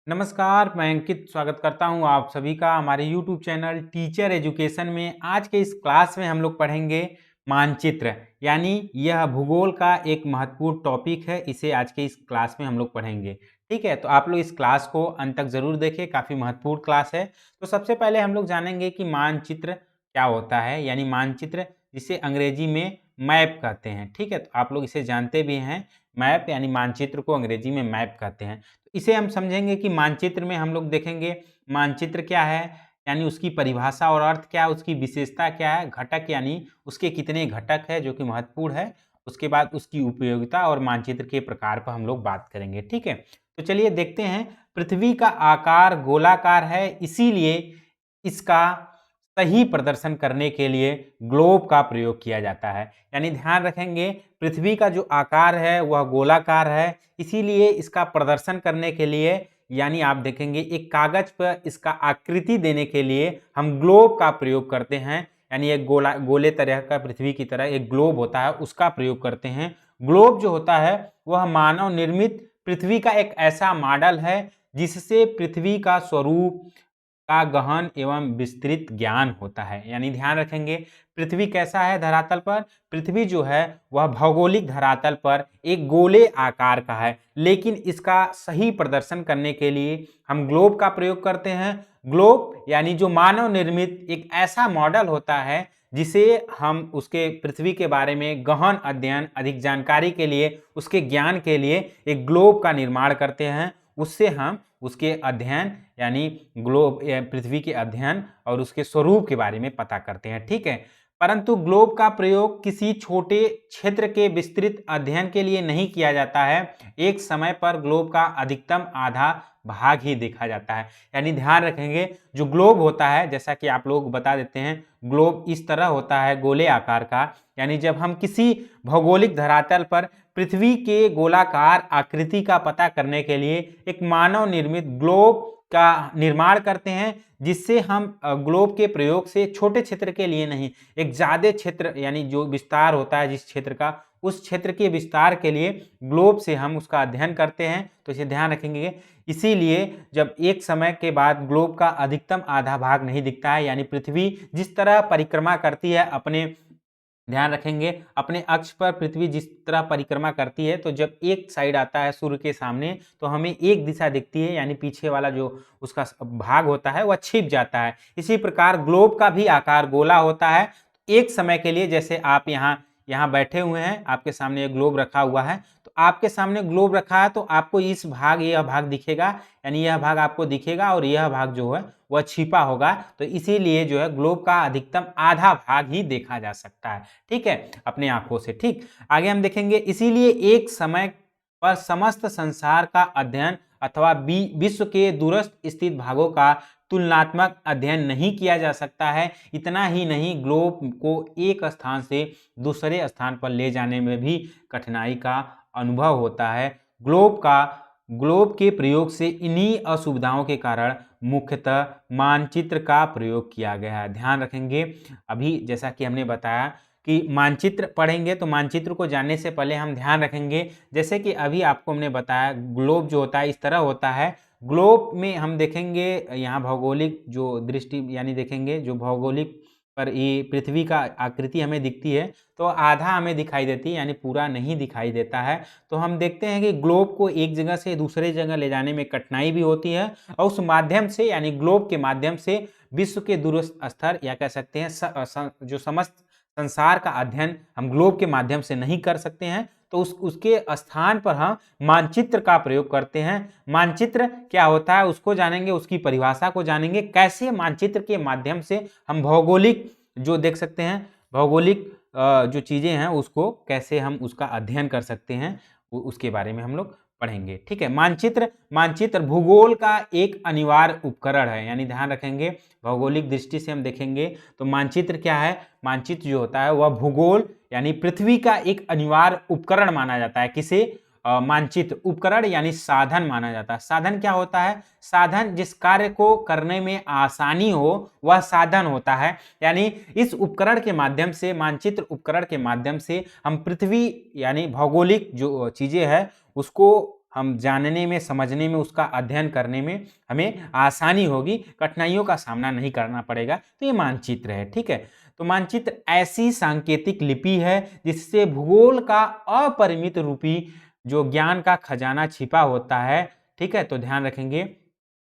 नमस्कार, मैं अंकित स्वागत करता हूं आप सभी का हमारे YouTube चैनल टीचर एजुकेशन में। आज के इस क्लास में हम लोग पढ़ेंगे मानचित्र, यानी यह भूगोल का एक महत्वपूर्ण टॉपिक है। इसे आज के इस क्लास में हम लोग पढ़ेंगे। ठीक है, तो आप लोग इस क्लास को अंत तक ज़रूर देखें, काफ़ी महत्वपूर्ण क्लास है। तो सबसे पहले हम लोग जानेंगे कि मानचित्र क्या होता है, यानी मानचित्र जिसे अंग्रेजी में मैप कहते हैं। ठीक है, तो आप लोग इसे जानते भी हैं, मैप यानी मानचित्र को अंग्रेजी में मैप कहते हैं। इसे हम समझेंगे कि मानचित्र में हम लोग देखेंगे मानचित्र क्या है, यानी उसकी परिभाषा और अर्थ क्या है, उसकी विशेषता क्या है, घटक यानी उसके कितने घटक है जो कि महत्वपूर्ण है, उसके बाद उसकी उपयोगिता और मानचित्र के प्रकार पर हम लोग बात करेंगे। ठीक है, तो चलिए देखते हैं। पृथ्वी का आकार गोलाकार है, इसीलिए इसका सही प्रदर्शन करने के लिए ग्लोब का प्रयोग किया जाता है। यानी ध्यान रखेंगे, पृथ्वी का जो आकार है वह गोलाकार है, इसीलिए इसका प्रदर्शन करने के लिए, यानी आप देखेंगे एक कागज पर इसका आकृति देने के लिए हम ग्लोब का प्रयोग करते हैं। यानी एक गोले तरह का पृथ्वी की तरह एक ग्लोब होता है, उसका प्रयोग करते हैं। ग्लोब जो होता है वह मानव निर्मित पृथ्वी का एक ऐसा मॉडल है जिससे पृथ्वी का स्वरूप का गहन एवं विस्तृत ज्ञान होता है। यानी ध्यान रखेंगे, पृथ्वी कैसा है धरातल पर, पृथ्वी जो है वह भौगोलिक धरातल पर एक गोले आकार का है, लेकिन इसका सही प्रदर्शन करने के लिए हम ग्लोब का प्रयोग करते हैं। ग्लोब यानी जो मानव निर्मित एक ऐसा मॉडल होता है जिसे हम उसके पृथ्वी के बारे में गहन अध्ययन, अधिक जानकारी के लिए, उसके ज्ञान के लिए एक ग्लोब का निर्माण करते हैं। उससे हम उसके अध्ययन यानी ग्लोब पृथ्वी के अध्ययन और उसके स्वरूप के बारे में पता करते हैं। ठीक है, परंतु ग्लोब का प्रयोग किसी छोटे क्षेत्र के विस्तृत अध्ययन के लिए नहीं किया जाता है। एक समय पर ग्लोब का अधिकतम आधा भाग ही देखा जाता है। यानी ध्यान रखेंगे, जो ग्लोब होता है, जैसा कि आप लोग बता देते हैं, ग्लोब इस तरह होता है गोले आकार का। यानी जब हम किसी भौगोलिक धरातल पर पृथ्वी के गोलाकार आकृति का पता करने के लिए एक मानव निर्मित ग्लोब का निर्माण करते हैं, जिससे हम ग्लोब के प्रयोग से छोटे क्षेत्र के लिए नहीं, एक ज़्यादा क्षेत्र यानी जो विस्तार होता है जिस क्षेत्र का, उस क्षेत्र के विस्तार के लिए ग्लोब से हम उसका अध्ययन करते हैं। तो इसे ध्यान रखेंगे। इसीलिए जब एक समय के बाद ग्लोब का अधिकतम आधा भाग नहीं दिखता है, यानी पृथ्वी जिस तरह परिक्रमा करती है अपने, ध्यान रखेंगे, अपने अक्ष पर पृथ्वी जिस तरह परिक्रमा करती है, तो जब एक साइड आता है सूर्य के सामने तो हमें एक दिशा दिखती है, यानी पीछे वाला जो उसका भाग होता है वह छिप जाता है। इसी प्रकार ग्लोब का भी आकार गोला होता है। एक समय के लिए, जैसे आप यहाँ बैठे हुए हैं, आपके सामने एक ग्लोब रखा हुआ है, तो आपके सामने ग्लोब रखा है तो आपको इस भाग, यह भाग दिखेगा, यानी यह भाग आपको दिखेगा और यह भाग जो है वह छिपा होगा। तो इसीलिए जो है ग्लोब का अधिकतम आधा भाग ही देखा जा सकता है। ठीक है, अपने आंखों से। ठीक, आगे हम देखेंगे, इसीलिए एक समय पर समस्त संसार का अध्ययन अथवा विश्व के दूरस्थ स्थित भागों का तुलनात्मक अध्ययन नहीं किया जा सकता है। इतना ही नहीं, ग्लोब को एक स्थान से दूसरे स्थान पर ले जाने में भी कठिनाई का अनुभव होता है। ग्लोब के प्रयोग से इन्हीं असुविधाओं के कारण मुख्यतः मानचित्र का प्रयोग किया गया है। ध्यान रखेंगे, अभी जैसा कि हमने बताया कि मानचित्र पढ़ेंगे, तो मानचित्र को जानने से पहले हम ध्यान रखेंगे, जैसे कि अभी आपको हमने बताया ग्लोब जो होता है इस तरह होता है। ग्लोब में हम देखेंगे यहाँ भौगोलिक जो दृष्टि, यानी देखेंगे जो भौगोलिक पर ये पृथ्वी का आकृति हमें दिखती है, तो आधा हमें दिखाई देती है, यानी पूरा नहीं दिखाई देता है। तो हम देखते हैं कि ग्लोब को एक जगह से दूसरे जगह ले जाने में कठिनाई भी होती है, और उस माध्यम से, यानी ग्लोब के माध्यम से विश्व के दूरस्थ स्तर, या कह सकते हैं जो समस्त संसार का अध्ययन हम ग्लोब के माध्यम से नहीं कर सकते हैं, तो उसके स्थान पर हम मानचित्र का प्रयोग करते हैं। मानचित्र क्या होता है उसको जानेंगे, उसकी परिभाषा को जानेंगे, कैसे मानचित्र के माध्यम से हम भौगोलिक जो देख सकते हैं, भौगोलिक जो चीज़ें हैं उसको कैसे हम उसका अध्ययन कर सकते हैं, उसके बारे में हम लोग पढ़ेंगे। ठीक है, मानचित्र भूगोल का एक अनिवार्य उपकरण है। यानी ध्यान रखेंगे, भौगोलिक दृष्टि से हम देखेंगे तो मानचित्र क्या है, मानचित्र जो होता है वह भूगोल यानी पृथ्वी का एक अनिवार्य उपकरण माना जाता है। किसे? मानचित्र उपकरण यानी साधन माना जाता है। साधन क्या होता है? साधन जिस कार्य को करने में आसानी हो वह साधन होता है। यानी इस उपकरण के माध्यम से, मानचित्र उपकरण के माध्यम से हम पृथ्वी यानी भौगोलिक जो चीजें हैं उसको हम जानने में, समझने में, उसका अध्ययन करने में हमें आसानी होगी, कठिनाइयों का सामना नहीं करना पड़ेगा। तो ये मानचित्र है, ठीक है। तो मानचित्र ऐसी सांकेतिक लिपि है जिससे भूगोल का अपरिमित रूपी जो ज्ञान का खजाना छिपा होता है, ठीक है। तो ध्यान रखेंगे,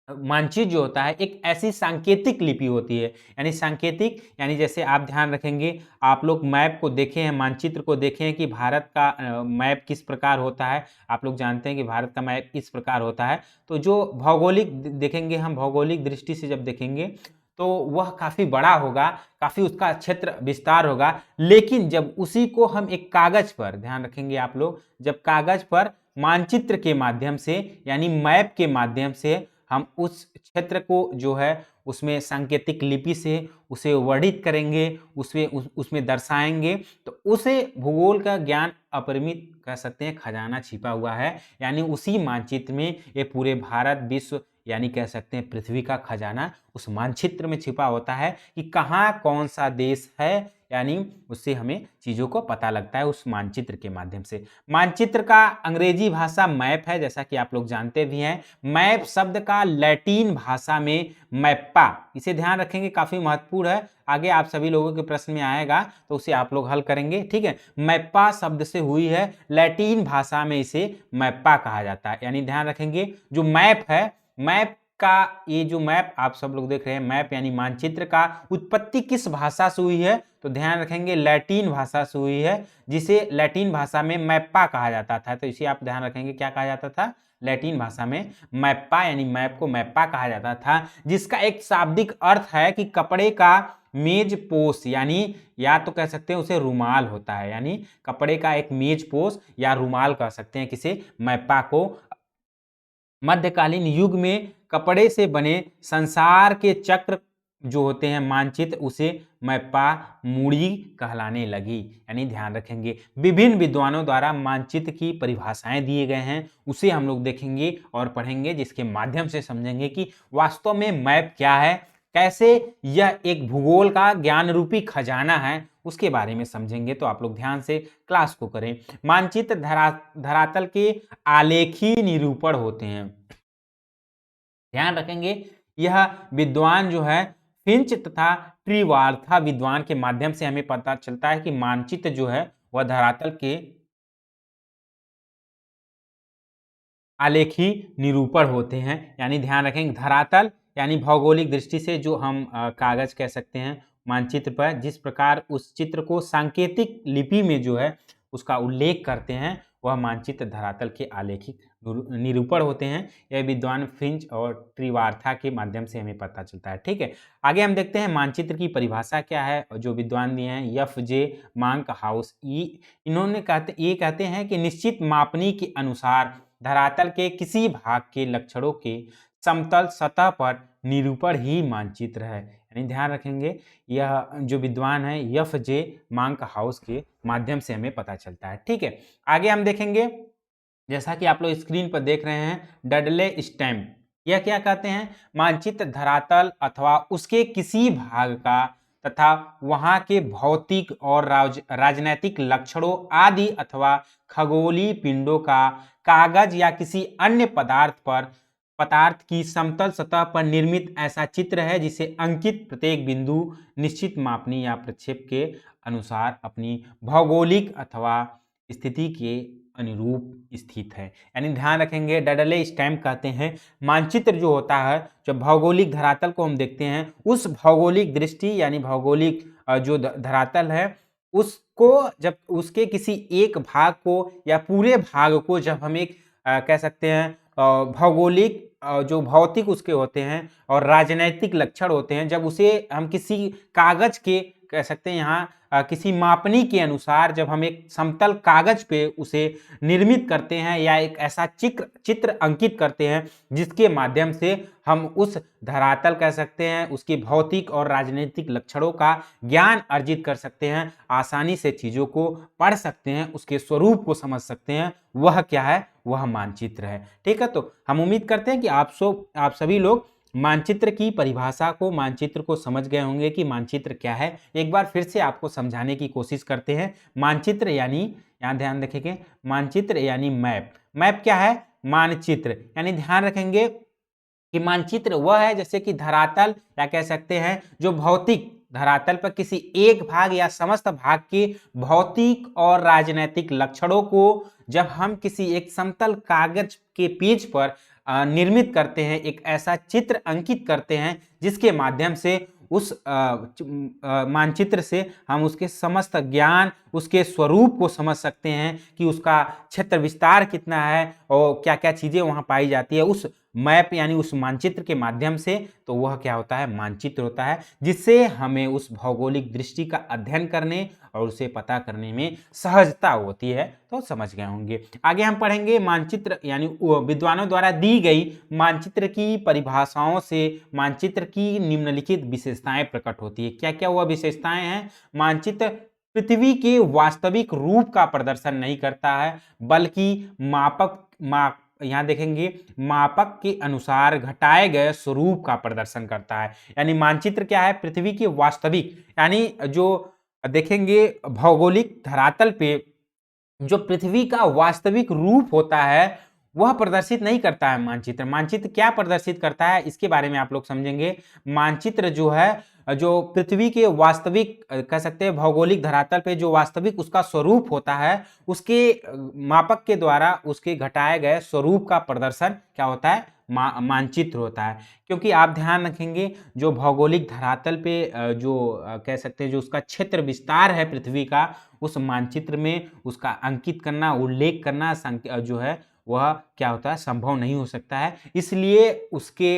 मानचित्र जो होता है एक ऐसी सांकेतिक लिपि होती है, यानी सांकेतिक यानी जैसे आप ध्यान रखेंगे, आप लोग मैप को देखे हैं, मानचित्र को देखे हैं कि भारत का मैप किस प्रकार होता है। आप लोग जानते हैं कि भारत का मैप इस प्रकार होता है। तो जो भौगोलिक देखेंगे, हम भौगोलिक दृष्टि से जब देखेंगे तो वह काफ़ी बड़ा होगा, काफ़ी उसका क्षेत्र विस्तार होगा। लेकिन जब उसी को हम एक कागज पर, ध्यान रखेंगे आप लोग, जब कागज पर मानचित्र के माध्यम से यानी मैप के माध्यम से हम उस क्षेत्र को जो है उसमें सांकेतिक लिपि से उसे वर्णित करेंगे, उसमें दर्शाएंगे, तो उसे भूगोल का ज्ञान अपरिमित कह सकते हैं, खजाना छिपा हुआ है। यानी उसी मानचित्र में ये पूरे भारत, विश्व यानी कह सकते हैं पृथ्वी का खजाना उस मानचित्र में छिपा होता है कि कहाँ कौन सा देश है, यानी उससे हमें चीज़ों को पता लगता है उस मानचित्र के माध्यम से। मानचित्र का अंग्रेजी भाषा मैप है, जैसा कि आप लोग जानते भी हैं। मैप शब्द का लैटिन भाषा में मैप्पा, इसे ध्यान रखेंगे, काफ़ी महत्वपूर्ण है, आगे आप सभी लोगों के प्रश्न में आएगा तो उसे आप लोग हल करेंगे, ठीक है। मैप्पा शब्द से हुई है, लैटिन भाषा में इसे मैप्पा कहा जाता है। यानी ध्यान रखेंगे, जो मैप है, मैप का ये जो मैप आप सब लोग देख रहे हैं, मैप यानी मानचित्र का उत्पत्ति किस भाषा से हुई है, तो ध्यान रखेंगे लैटिन भाषा से हुई है, जिसे लैटिन भाषा में मैप्पा कहा जाता था। तो इसे आप ध्यान रखेंगे, क्या कहा जाता था, लैटिन भाषा में मैप्पा, यानी मैप को मैप्पा कहा जाता था, जिसका एक शाब्दिक अर्थ है कि कपड़े का मेज पोश, यानी या तो कह सकते हैं उसे रुमाल होता है, यानी कपड़े का एक मेज पोश या रुमाल कह सकते हैं किसे, मैप्पा को। मध्यकालीन युग में कपड़े से बने संसार के चक्र जो होते हैं मानचित्र, उसे मैप्पा मूड़ी कहलाने लगी। यानी ध्यान रखेंगे, विभिन्न विद्वानों द्वारा मानचित्र की परिभाषाएं दिए गए हैं, उसे हम लोग देखेंगे और पढ़ेंगे, जिसके माध्यम से समझेंगे कि वास्तव में मैप क्या है, कैसे यह एक भूगोल का ज्ञान रूपी खजाना है, उसके बारे में समझेंगे। तो आप लोग ध्यान से क्लास को करें। मानचित्र धरातल के आलेखी निरूपण होते हैं। ध्यान रखेंगे, यह विद्वान जो है फिंच तथा ट्रीवार्था विद्वान के माध्यम से हमें पता चलता है कि मानचित्र जो है वह धरातल के आलेखी निरूपण होते हैं। यानी ध्यान रखेंगे, धरातल यानी भौगोलिक दृष्टि से जो हम कागज कह सकते हैं, मानचित्र पर जिस प्रकार उस चित्र को सांकेतिक लिपि में जो है उसका उल्लेख करते हैं, वह मानचित्र धरातल के आलेखिक निरूपण होते हैं। यह विद्वान फ्रिंच और ट्रीवार्था के माध्यम से हमें पता चलता है, ठीक है। आगे हम देखते हैं मानचित्र की परिभाषा क्या है, जो विद्वान दिए हैं एफ जे मांक हाउस, इन्होंने कहते हैं कि निश्चित मापनी के अनुसार धरातल के किसी भाग के लक्षणों के समतल सतह पर निरूपण ही मानचित्र है। यानी ध्यान रखेंगे, यह जो विद्वान है एफ जे मांक हाउस के माध्यम से हमें पता चलता है, ठीक है। आगे हम देखेंगे, जैसा कि आप लोग स्क्रीन पर देख रहे हैं, डडले स्टैम्प, यह क्या कहते हैं, मानचित्र धरातल अथवा उसके किसी भाग का तथा वहां के भौतिक और राजनैतिक लक्षणों आदि अथवा खगोलीय पिंडों का कागज या किसी अन्य पदार्थ की समतल सतह पर निर्मित ऐसा चित्र है जिसे अंकित प्रत्येक बिंदु निश्चित मापनी या प्रक्षेप के अनुसार अपनी भौगोलिक अथवा स्थिति के अनुरूप स्थित है। यानी ध्यान रखेंगे, डडले स्टैम्प कहते हैं मानचित्र जो होता है, जब भौगोलिक धरातल को हम देखते हैं, उस भौगोलिक दृष्टि यानी भौगोलिक जो धरातल है उसको, जब उसके किसी एक भाग को या पूरे भाग को जब हम एक कह सकते हैं भौगोलिक जो भौतिक उसके होते हैं और राजनैतिक लक्षण होते हैं, जब उसे हम किसी कागज के कह सकते हैं यहाँ किसी मापनी के अनुसार जब हम एक समतल कागज पे उसे निर्मित करते हैं या एक ऐसा चित्र अंकित करते हैं जिसके माध्यम से हम उस धरातल कह सकते हैं उसकी भौतिक और राजनीतिक लक्षणों का ज्ञान अर्जित कर सकते हैं, आसानी से चीज़ों को पढ़ सकते हैं, उसके स्वरूप को समझ सकते हैं, वह क्या है, वह मानचित्र है, ठीक है। तो हम उम्मीद करते हैं कि आप सभी लोग मानचित्र की परिभाषा को, मानचित्र को समझ गए होंगे कि मानचित्र क्या है। एक बार फिर से आपको समझाने की कोशिश करते हैं। मानचित्र यानी, यहाँ ध्यान रखेंगे, मानचित्र यानी मैप। मैप क्या है, मानचित्र, यानी ध्यान रखेंगे कि मानचित्र वह है जैसे कि धरातल या कह सकते हैं जो भौतिक धरातल पर किसी एक भाग या समस्त भाग के भौतिक और राजनैतिक लक्षणों को जब हम किसी एक समतल कागज के पेज पर निर्मित करते हैं, एक ऐसा चित्र अंकित करते हैं जिसके माध्यम से उस मानचित्र से हम उसके समस्त ज्ञान, उसके स्वरूप को समझ सकते हैं कि उसका क्षेत्र विस्तार कितना है और क्या क्या चीजें वहां पाई जाती है उस मैप यानी उस मानचित्र के माध्यम से। तो वह क्या होता है, मानचित्र होता है, जिससे हमें उस भौगोलिक दृष्टि का अध्ययन करने और उसे पता करने में सहजता होती है। तो समझ गए होंगे। आगे हम पढ़ेंगे मानचित्र यानी विद्वानों द्वारा दी गई मानचित्र की परिभाषाओं से मानचित्र की निम्नलिखित विशेषताएं प्रकट होती है। क्या क्या वह विशेषताएं हैं? मानचित्र पृथ्वी के वास्तविक रूप का प्रदर्शन नहीं करता है, बल्कि यहाँ देखेंगे मापक के अनुसार घटाए गए स्वरूप का प्रदर्शन करता है। यानी मानचित्र क्या है, पृथ्वी के वास्तविक यानी जो देखेंगे भौगोलिक धरातल पे जो पृथ्वी का वास्तविक रूप होता है वह प्रदर्शित नहीं करता है मानचित्र। मानचित्र क्या प्रदर्शित करता है इसके बारे में आप लोग समझेंगे। मानचित्र जो है जो पृथ्वी के वास्तविक कह सकते हैं भौगोलिक धरातल पे जो वास्तविक उसका स्वरूप होता है उसके मापक के द्वारा उसके घटाए गए स्वरूप का प्रदर्शन क्या होता है, मानचित्र होता है। क्योंकि आप ध्यान रखेंगे जो भौगोलिक धरातल पे जो कह सकते हैं जो उसका क्षेत्र विस्तार है पृथ्वी का, उस मानचित्र में उसका अंकित करना, उल्लेख करना जो है वह क्या होता है, संभव नहीं हो सकता है। इसलिए उसके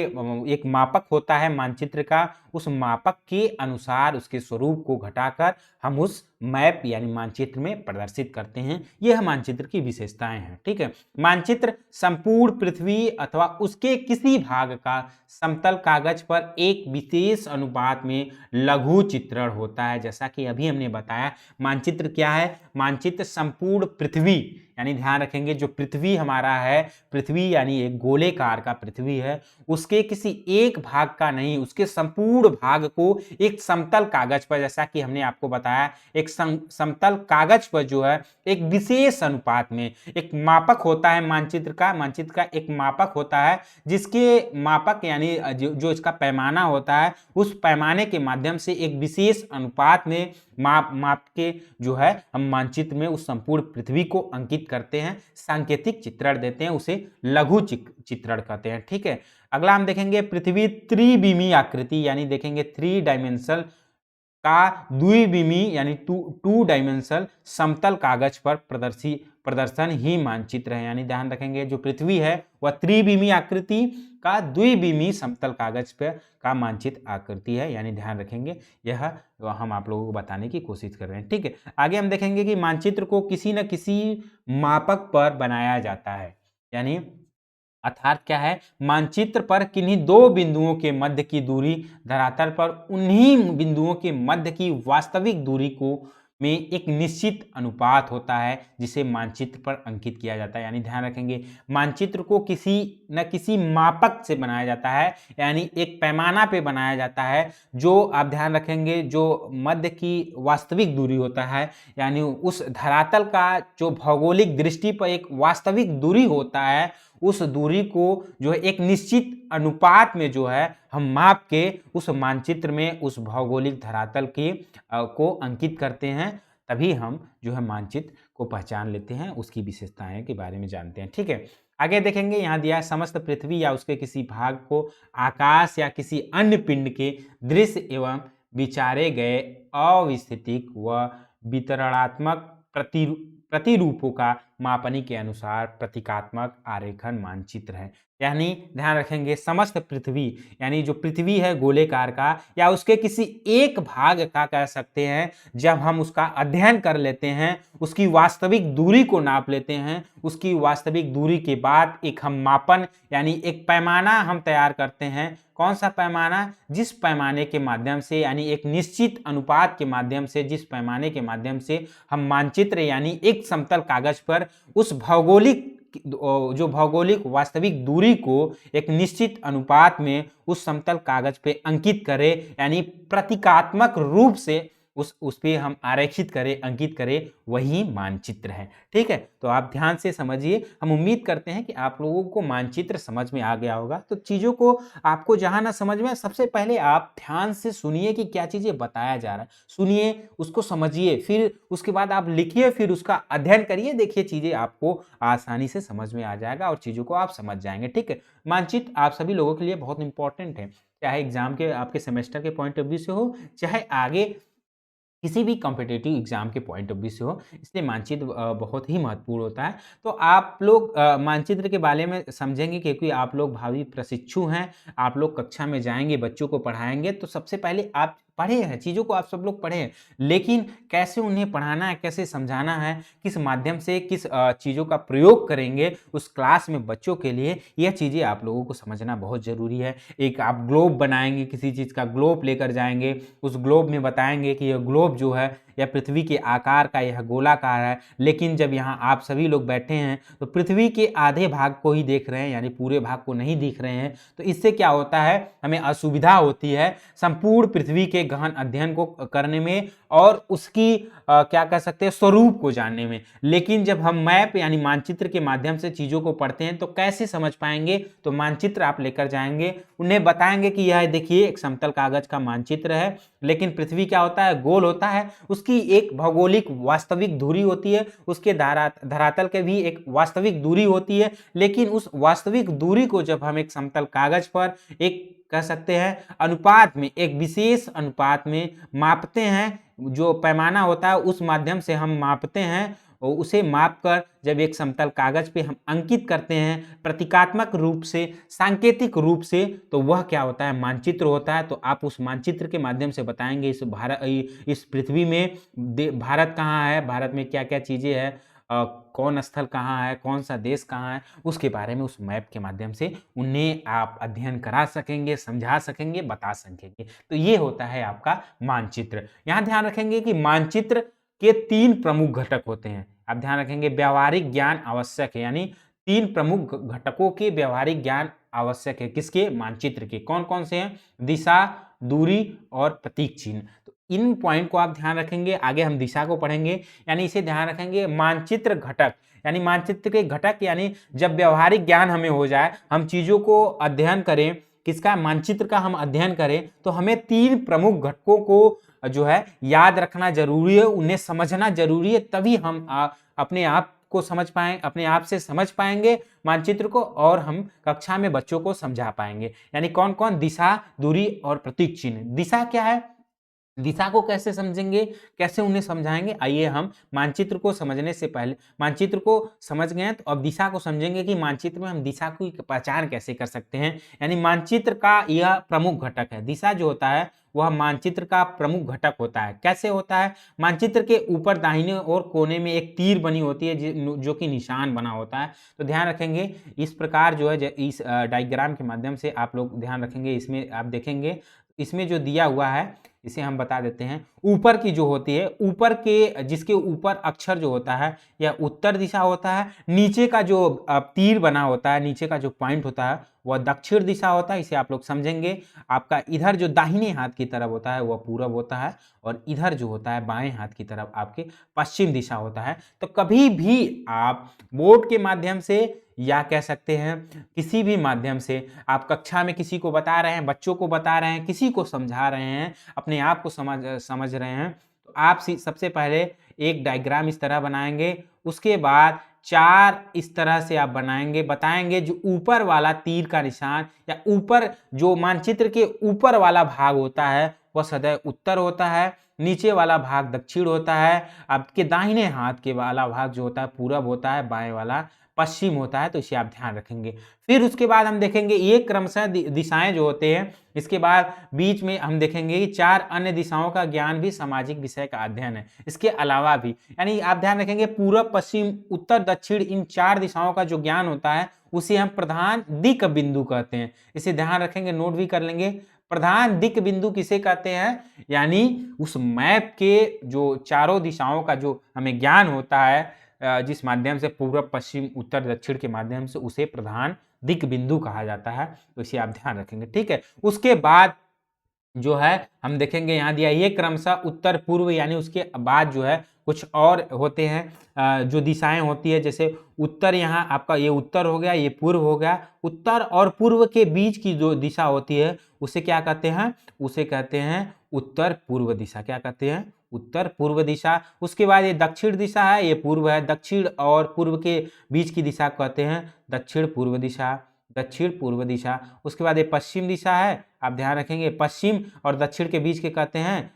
एक मापक होता है मानचित्र का, उस मापक के अनुसार उसके स्वरूप को घटाकर हम उस मैप यानी मानचित्र में प्रदर्शित करते हैं। यह मानचित्र की विशेषताएं हैं। ठीक है, मानचित्र संपूर्ण पृथ्वी अथवा उसके किसी भाग का समतल कागज पर एक विशेष अनुपात में लघु चित्रण होता है। जैसा कि अभी हमने बताया मानचित्र क्या है, मानचित्र संपूर्ण पृथ्वी यानी ध्यान रखेंगे जो पृथ्वी हमारा है, पृथ्वी यानी एक गोलेकार का पृथ्वी है, उसके किसी एक भाग का नहीं, उसके संपूर्ण भाग को एक समतल कागज पर, जैसा कि हमने आपको बताया एक समतल कागज पर जो है एक विशेष अनुपात में एक मापक होता है मानचित्र का एक मापक होता है जिसके मापक यानी जो इसका पैमाना होता है उस पैमाने के माध्यम से एक विशेष अनुपात में माप के जो है हम मानचित्र में उस संपूर्ण पृथ्वी को अंकित करते हैं, सांकेतिक चित्रण देते हैं, उसे लघु चित्रण कहते हैं। ठीक है, अगला हम देखेंगे पृथ्वी त्रिविमीय आकृति यानी देखेंगे 3 डायमेंशनल का द्विविमीय यानी टू डायमेंशनल समतल कागज पर प्रदर्शन ही मानचित्र है। यानी ध्यान रखेंगे जो पृथ्वी है वह त्रिविमीय आकृति का द्विविमीय समतल कागज पर का मानचित्र आकृति है। यानी ध्यान रखेंगे यह हम आप लोगों को बताने की कोशिश कर रहे हैं। ठीक है, आगे हम देखेंगे कि मानचित्र को किसी न किसी मापक पर बनाया जाता है। यानी अर्थात क्या है, मानचित्र पर किन्हीं दो बिंदुओं के मध्य की दूरी धरातल पर उन्हीं बिंदुओं के मध्य की वास्तविक दूरी को में एक निश्चित अनुपात होता है जिसे मानचित्र पर अंकित किया जाता है। यानी ध्यान रखेंगे मानचित्र को किसी न किसी मापक से बनाया जाता है, यानी एक पैमाना पे बनाया जाता है जो आप ध्यान रखेंगे जो मध्य की वास्तविक दूरी होता है, यानी उस धरातल का जो भौगोलिक दृष्टि पर एक वास्तविक दूरी होता है उस दूरी को जो है एक निश्चित अनुपात में जो है हम माप के उस मानचित्र में उस भौगोलिक धरातल की को अंकित करते हैं, तभी हम जो है मानचित्र को पहचान लेते हैं, उसकी विशेषताएं के बारे में जानते हैं। ठीक है, आगे देखेंगे यहाँ दिया है समस्त पृथ्वी या उसके किसी भाग को आकाश या किसी अन्य पिंड के दृश्य एवं विचारे गए अवस्थितिक व वितरणात्मक प्रतिरूपों का मापनी के अनुसार प्रतीकात्मक आरेखन मानचित्र है। यानी ध्यान रखेंगे समस्त पृथ्वी यानी जो पृथ्वी है गोलेकार का या उसके किसी एक भाग का कह सकते हैं, जब हम उसका अध्ययन कर लेते हैं, उसकी वास्तविक दूरी को नाप लेते हैं, उसकी वास्तविक दूरी के बाद एक हम मापन यानी एक पैमाना हम तैयार करते हैं। कौन सा पैमाना? जिस पैमाने के माध्यम से यानी एक निश्चित अनुपात के माध्यम से, जिस पैमाने के माध्यम से हम मानचित्र यानी एक समतल कागज पर उस भौगोलिक जो भौगोलिक वास्तविक दूरी को एक निश्चित अनुपात में उस समतल कागज पे अंकित करें, यानी प्रतीकात्मक रूप से उस पे हम आरेखित करें, अंकित करें, वही मानचित्र है। ठीक है, तो आप ध्यान से समझिए। हम उम्मीद करते हैं कि आप लोगों को मानचित्र समझ में आ गया होगा। तो चीज़ों को आपको जहाँ ना समझ में, सबसे पहले आप ध्यान से सुनिए कि क्या चीज़ें बताया जा रहा है। सुनिए, उसको समझिए, फिर उसके बाद आप लिखिए, फिर उसका अध्ययन करिए। देखिए चीज़ें आपको आसानी से समझ में आ जाएगा और चीज़ों को आप समझ जाएंगे। ठीक है, मानचित्र आप सभी लोगों के लिए बहुत इंपॉर्टेंट है, चाहे एग्जाम के आपके सेमेस्टर के पॉइंट ऑफ व्यू से हो, चाहे आगे किसी भी कॉम्पिटिटिव एग्जाम के पॉइंट ऑफ व्यू से हो। इसलिए मानचित्र बहुत ही महत्वपूर्ण होता है। तो आप लोग मानचित्र के बारे में समझेंगे क्योंकि आप लोग भावी प्रशिक्षु हैं। आप लोग कक्षा में जाएंगे, बच्चों को पढ़ाएंगे, तो सबसे पहले आप पढ़े हैं, चीज़ों को आप सब लोग पढ़े हैं, लेकिन कैसे उन्हें पढ़ाना है, कैसे समझाना है, किस माध्यम से किस चीज़ों का प्रयोग करेंगे उस क्लास में बच्चों के लिए, यह चीज़ें आप लोगों को समझना बहुत ज़रूरी है। एक आप ग्लोब बनाएंगे, किसी चीज़ का ग्लोब लेकर जाएंगे, उस ग्लोब में बताएंगे कि यह ग्लोब जो है या पृथ्वी के आकार का यह गोलाकार है, लेकिन जब यहाँ आप सभी लोग बैठे हैं तो पृथ्वी के आधे भाग को ही देख रहे हैं, यानी पूरे भाग को नहीं दिख रहे हैं। तो इससे क्या होता है, हमें असुविधा होती है संपूर्ण पृथ्वी के गहन अध्ययन को करने में और उसकी क्या कह सकते हैं, स्वरूप को जानने में। लेकिन जब हम मैप यानी मानचित्र के माध्यम से चीज़ों को पढ़ते हैं तो कैसे समझ पाएंगे, तो मानचित्र आप लेकर जाएंगे, उन्हें बताएंगे कि यह देखिए एक समतल कागज का मानचित्र है, लेकिन पृथ्वी क्या होता है, गोल होता है, उसकी एक भौगोलिक वास्तविक दूरी होती है, उसके धरातल के भी एक वास्तविक दूरी होती है। लेकिन उस वास्तविक दूरी को जब हम एक समतल कागज पर एक कह सकते हैं अनुपात में, एक विशेष अनुपात में मापते हैं, जो पैमाना होता है उस माध्यम से हम मापते हैं, और उसे माप कर जब एक समतल कागज पे हम अंकित करते हैं प्रतीकात्मक रूप से, सांकेतिक रूप से, तो वह क्या होता है, मानचित्र होता है। तो आप उस मानचित्र के माध्यम से बताएंगे इस पृथ्वी में भारत कहाँ है, भारत में क्या क्या चीज़ें हैं, कौन स्थल कहाँ है, कौन सा देश कहाँ है, उसके बारे में उस मैप के माध्यम से उन्हें आप अध्ययन करा सकेंगे, समझा सकेंगे, बता सकेंगे। तो ये होता है आपका मानचित्र। यहाँ ध्यान रखेंगे कि मानचित्र के 3 प्रमुख घटक होते हैं। आप ध्यान रखेंगे व्यावहारिक ज्ञान आवश्यक है, यानी 3 प्रमुख घटकों के व्यावहारिक ज्ञान आवश्यक है। किसके, मानचित्र के। कौन कौन से हैं, दिशा, दूरी और प्रतीक चिन्ह। तो इन पॉइंट को आप ध्यान रखेंगे। आगे हम दिशा को पढ़ेंगे, यानी इसे ध्यान रखेंगे मानचित्र घटक, यानी मानचित्र के घटक, यानी जब व्यावहारिक ज्ञान हमें हो जाए, हम चीजों को अध्ययन करें, किसका, मानचित्र का हम अध्ययन करें, तो हमें 3 प्रमुख घटकों को जो है याद रखना जरूरी है, उन्हें समझना जरूरी है, तभी हम अपने आप को समझ पाएंगे, अपने आप से समझ पाएंगे मानचित्र को, और हम कक्षा में बच्चों को समझा पाएंगे। यानी कौन कौन, दिशा, दूरी और प्रतीक चिन्ह। दिशा क्या है, दिशा को कैसे समझेंगे, कैसे उन्हें समझाएंगे, आइए हम मानचित्र को समझने से पहले, मानचित्र को समझ गए तो अब दिशा को समझेंगे कि मानचित्र में हम दिशा की पहचान कैसे कर सकते हैं। यानी मानचित्र का यह प्रमुख घटक है, दिशा जो होता है वह मानचित्र का प्रमुख घटक होता है। कैसे होता है, मानचित्र के ऊपर दाहिने और कोने में एक तीर बनी होती है जो कि निशान बना होता है। तो ध्यान रखेंगे इस प्रकार जो है, इस डायग्राम के माध्यम से आप लोग ध्यान रखेंगे, इसमें आप देखेंगे इसमें जो दिया हुआ है इसे हम बता देते हैं। ऊपर की जो होती है, ऊपर के जिसके ऊपर अक्षर जो होता है यह उत्तर दिशा होता है। नीचे का जो तीर बना होता है, नीचे का जो पॉइंट होता है वह दक्षिण दिशा होता है। इसे आप लोग समझेंगे। आपका इधर जो दाहिने हाथ की तरफ होता है वह पूरब होता है, और इधर जो होता है बाएं हाथ की तरफ आपके पश्चिम दिशा होता है। तो कभी भी आप बोर्ड के माध्यम से या कह सकते हैं किसी भी माध्यम से, आप कक्षा में किसी को बता रहे हैं, बच्चों को बता रहे हैं, किसी को समझा रहे हैं, अपने आप को समझ रहे हैं, तो आप सबसे पहले एक डायग्राम इस तरह बनाएंगे। उसके बाद 4 इस तरह से आप बनाएंगे, बताएंगे जो ऊपर वाला तीर का निशान या ऊपर जो मानचित्र के ऊपर वाला भाग होता है वह सदैव उत्तर होता है, नीचे वाला भाग दक्षिण होता है, आपके दाहिने हाथ के वाला भाग जो होता है पूरब होता है, बाएं वाला पश्चिम होता है। तो इसे आप ध्यान रखेंगे। फिर उसके बाद हम देखेंगे ये क्रमशः दिशाएं जो होते हैं। इसके बाद बीच में हम देखेंगे कि 4 अन्य दिशाओं का ज्ञान भी सामाजिक विषय का अध्ययन है। इसके अलावा भी, यानी आप ध्यान रखेंगे पूरब, पश्चिम, उत्तर, दक्षिण, इन 4 दिशाओं का जो ज्ञान होता है उसे हम प्रधान दिक् बिंदु कहते हैं। इसे ध्यान रखेंगे, नोट भी कर लेंगे। प्रधान दिक् बिंदु किसे कहते हैं, यानी उस मैप के जो चारों दिशाओं का जो हमें ज्ञान होता है, जिस माध्यम से पूर्व, पश्चिम, उत्तर, दक्षिण के माध्यम से, उसे प्रधान दिक् बिंदु कहा जाता है। तो इसे आप ध्यान रखेंगे, ठीक है। उसके बाद जो है हम देखेंगे यहाँ दिया, ये क्रमशः उत्तर पूर्व यानी उसके बाद जो है कुछ और होते हैं जो दिशाएं होती है, जैसे उत्तर, यहाँ आपका ये उत्तर हो गया, ये पूर्व हो गया। उत्तर और पूर्व के बीच की जो दिशा होती है उसे क्या कहते हैं, उसे कहते हैं उत्तर पूर्व दिशा। क्या कहते हैं, उत्तर पूर्व दिशा। उसके बाद ये दक्षिण दिशा है, ये पूर्व है, दक्षिण और पूर्व के बीच की दिशा कहते हैं दक्षिण पूर्व दिशा, दक्षिण पूर्व दिशा। उसके बाद ये पश्चिम दिशा है, आप ध्यान रखेंगे पश्चिम और दक्षिण के बीच के कहते हैं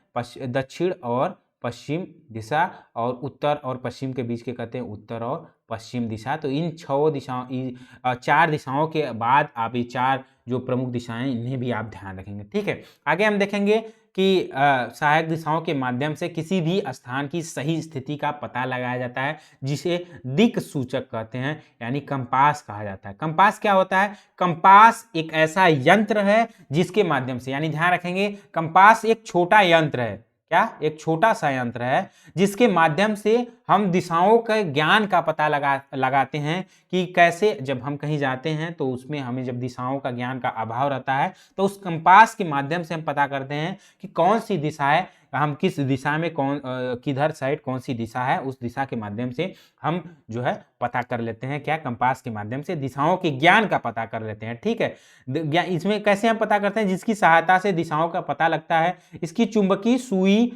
दक्षिण और पश्चिम दिशा, और उत्तर और पश्चिम के बीच के कहते हैं उत्तर और पश्चिम दिशा। तो इन 6 दिशाओं 4 दिशाओं के बाद आप ये 4 जो प्रमुख दिशाएं इन्हें भी आप ध्यान रखेंगे। ठीक है, आगे हम देखेंगे कि सहायक दिशाओं के माध्यम से किसी भी स्थान की सही स्थिति का पता लगाया जाता है, जिसे दिक् सूचक कहते हैं, यानी कंपास कहा जाता है। कंपास क्या होता है, कंपास एक ऐसा यंत्र है जिसके माध्यम से, यानी ध्यान रखेंगे कंपास एक छोटा यंत्र है, क्या, एक छोटा सा यंत्र है जिसके माध्यम से हम दिशाओं के ज्ञान का पता लगाते हैं कि कैसे, जब हम कहीं जाते हैं तो उसमें हमें जब दिशाओं का ज्ञान का अभाव रहता है तो उस कंपास के माध्यम से हम पता करते हैं कि कौन सी दिशा है, हम किस दिशा में किधर साइड कौन सी दिशा है, उस दिशा के माध्यम से हम जो है पता कर लेते हैं, क्या, कंपास के माध्यम से दिशाओं के ज्ञान का पता कर लेते हैं। ठीक है, इसमें कैसे हम पता करते हैं, जिसकी सहायता से दिशाओं का पता लगता है, इसकी चुंबकीय सुई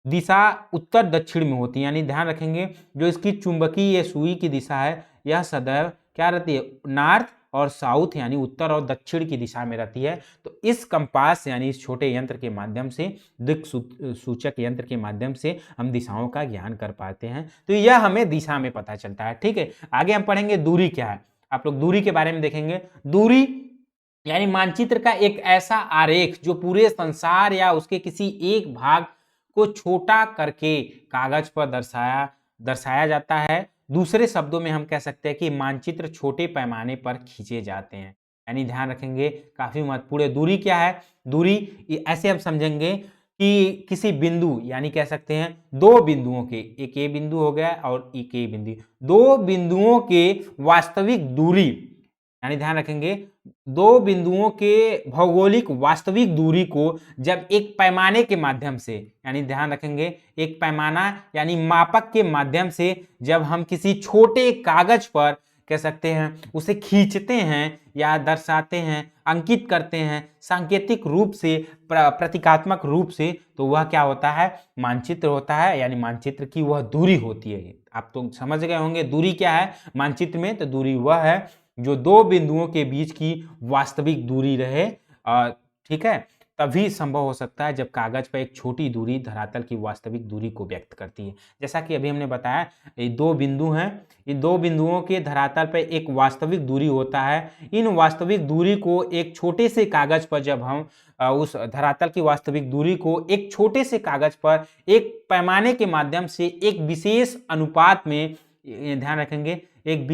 दिशा उत्तर दक्षिण में होती है, यानी ध्यान रखेंगे जो इसकी चुंबकीय सुई की दिशा है यह सदैव क्या रहती है, नॉर्थ और साउथ यानी उत्तर और दक्षिण की दिशा में रहती है। तो इस कंपास यानी इस छोटे यंत्र के माध्यम से, दिक् सूचक यंत्र के माध्यम से हम दिशाओं का ज्ञान कर पाते हैं, तो यह हमें दिशा में पता चलता है। ठीक है, आगे हम पढ़ेंगे दूरी क्या है, आप लोग दूरी के बारे में देखेंगे। दूरी यानी मानचित्र का एक ऐसा आरेख जो पूरे संसार या उसके किसी एक भाग को छोटा करके कागज पर दर्शाया जाता है। दूसरे शब्दों में हम कह सकते हैं कि मानचित्र छोटे पैमाने पर खींचे जाते हैं, यानी ध्यान रखेंगे काफी महत्वपूर्ण है। दूरी क्या है, दूरी ऐसे हम समझेंगे कि किसी बिंदु, यानी कह सकते हैं दो बिंदुओं के, एक ये बिंदु हो गया और एक ये बिंदु, दो बिंदुओं के वास्तविक दूरी, यानी ध्यान रखेंगे दो बिंदुओं के भौगोलिक वास्तविक दूरी को जब एक पैमाने के माध्यम से, यानी ध्यान रखेंगे एक पैमाना यानी मापक के माध्यम से जब हम किसी छोटे कागज पर कह सकते हैं उसे खींचते हैं या दर्शाते हैं, अंकित करते हैं सांकेतिक रूप से, प्रतीकात्मक रूप से, तो वह क्या होता है, मानचित्र होता है, यानी मानचित्र की वह दूरी होती है। आप तो समझ गए होंगे दूरी क्या है मानचित्र में, तो दूरी वह है जो दो बिंदुओं के बीच की वास्तविक दूरी रहे, ठीक है, तभी संभव हो सकता है जब कागज पर एक छोटी दूरी धरातल की वास्तविक दूरी को व्यक्त करती है। जैसा कि अभी हमने बताया ये दो बिंदु हैं, इन दो बिंदुओं के धरातल पर एक वास्तविक दूरी होता है, इन वास्तविक दूरी को एक छोटे से कागज पर जब हम उस धरातल की वास्तविक दूरी को एक छोटे से कागज पर एक पैमाने के माध्यम से एक विशेष अनुपात में, ध्यान रखेंगे एक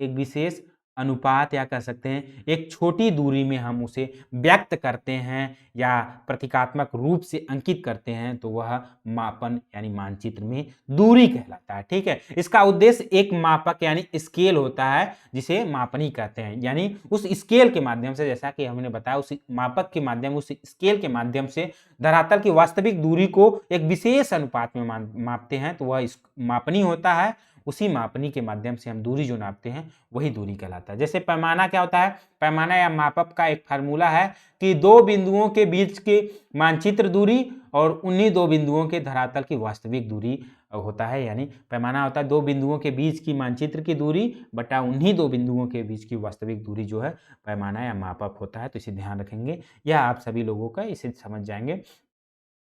विशेष अनुपात या कह सकते हैं एक छोटी दूरी में हम उसे व्यक्त करते हैं या प्रतीकात्मक रूप से अंकित करते हैं, तो वह मापन यानी मानचित्र में दूरी कहलाता है। ठीक है, इसका उद्देश्य एक मापक यानी स्केल होता है जिसे मापनी कहते हैं, यानी उस स्केल के माध्यम से, जैसा कि हमने बताया उस मापक के माध्यम, उस स्केल के माध्यम से धरातल की वास्तविक दूरी को एक विशेष अनुपात में मापते हैं, तो वह मापनी होता है। उसी मापनी के माध्यम से हम दूरी जो नापते हैं वही दूरी कहलाता है। जैसे पैमाना क्या होता है, पैमाना या मापक का एक फार्मूला है कि दो बिंदुओं के बीच के मानचित्र दूरी और उन्हीं दो बिंदुओं के धरातल की वास्तविक दूरी होता है, यानी पैमाना होता है दो बिंदुओं के बीच की मानचित्र की दूरी बटा उन्हीं दो बिंदुओं के बीच की वास्तविक दूरी जो है पैमाना या मापक होता है। तो इसे ध्यान रखेंगे, यह आप सभी लोगों का इसे समझ जाएंगे।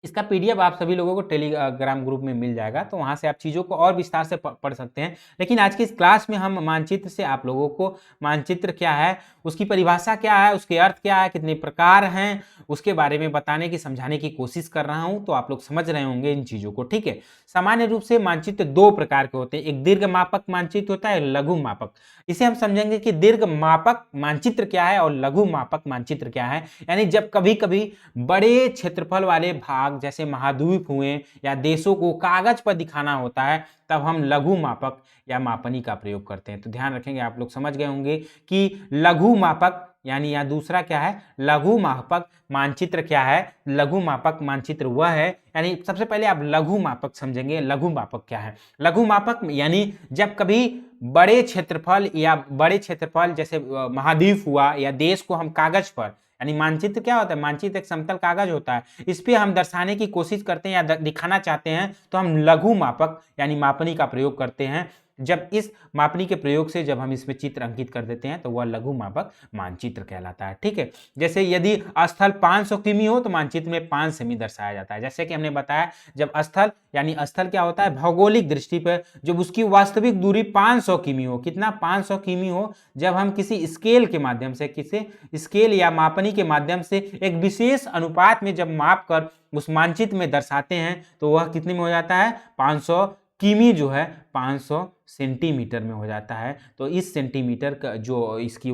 इसका पीडीएफ आप सभी लोगों को टेलीग्राम ग्रुप में मिल जाएगा, तो वहाँ से आप चीज़ों को और विस्तार से पढ़ सकते हैं। लेकिन आज की इस क्लास में हम मानचित्र से आप लोगों को मानचित्र क्या है, उसकी परिभाषा क्या है, उसके अर्थ क्या है, कितने प्रकार हैं, उसके बारे में बताने की समझाने की कोशिश कर रहा हूँ, तो आप लोग समझ रहे होंगे इन चीज़ों को। ठीक है, सामान्य रूप से मानचित्र दो प्रकार के होते हैं, एक दीर्घ मापक मानचित्र होता है, लघु मापक। इसे हम समझेंगे कि दीर्घ मापक मानचित्र क्या है और लघु मापक मानचित्र क्या है, यानी जब कभी कभी बड़े क्षेत्रफल वाले भाग जैसे महाद्वीप हुए या देशों को कागज पर दिखाना होता है, तब हम लघु मापक या मापनी का प्रयोग करते हैं। तो ध्यान रखेंगे, आप लोग समझ गए होंगे कि लघु मापक यानी या दूसरा क्या है, लघु मापक मानचित्र क्या है, लघु मापक मानचित्र वह है, यानी सबसे पहले आप लघु मापक समझेंगे। लघु मापक क्या है, लघु मापक यानी जब कभी बड़े क्षेत्रफल जैसे महाद्वीप हुआ या देश को हम कागज पर, यानी मानचित्र क्या होता है, मानचित्र एक समतल कागज होता है, इस पे हम दर्शाने की कोशिश करते हैं या दिखाना चाहते हैं तो हम लघु मापक यानी मापनी का प्रयोग करते हैं। जब इस मापनी के प्रयोग से जब हम इसमें चित्र अंकित कर देते हैं तो वह लघु मापक मानचित्र कहलाता है। ठीक है, जैसे यदि स्थल 500 किमी हो तो मानचित्र में 5 सेमी दर्शाया जाता है। जैसे कि हमने बताया, जब स्थल यानी स्थल क्या होता है, भौगोलिक दृष्टि पर जब उसकी वास्तविक दूरी 500 किमी हो, कितना 500 किमी हो, जब हम किसी स्केल के माध्यम से, किसी स्केल या मापनी के माध्यम से एक विशेष अनुपात में जब माप कर उस मानचित्र में दर्शाते हैं तो वह कितने में हो जाता है, 500 किमी जो है 500 सेंटीमीटर में हो जाता है। तो इस सेंटीमीटर का जो इसकी